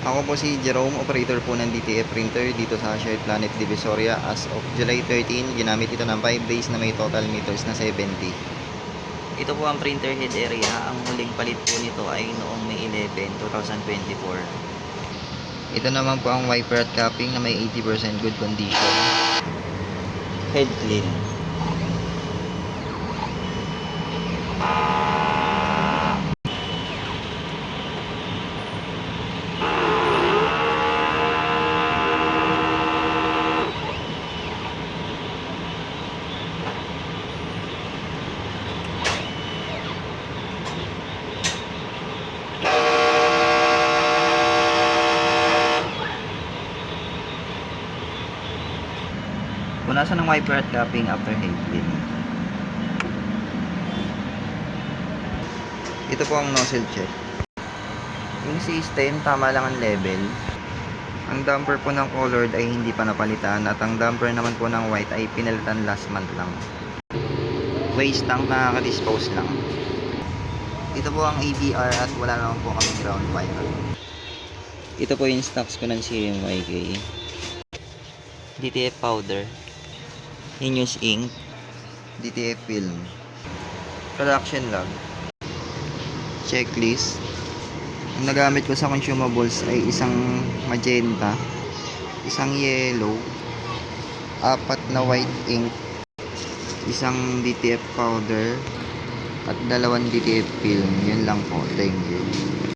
Ako po si Jerome, operator po ng DTF printer dito sa Shared Planet Divisoria. As of July 13, ginamit ito ng 5 days na may total meters na 70. Ito po ang printer head area. Ang huling palit po nito ay noong May 11, 2024. Ito naman po ang wiper at capping na may 80% good condition. Head clean. Punasan ng wiper at capping after head clean. Ito po ang nozzle check. Yung system, tama lang ang level. Ang damper po ng colored ay hindi pa napalitan at ang damper naman po ng white ay pinalitan last month lang. Waste tank nakaka-dispose lang. Ito po ang ABR at wala naman po kaming ground wire. Ito po yung stocks ko ng CMYK. DTF powder. Inus ink. DTF film. Production log. Checklist. Ang nagamit ko sa consumables ay isang magenta, isang yellow, 4 na white ink, isang DTF powder, at 2 DTF film. Yun lang po. Thank you.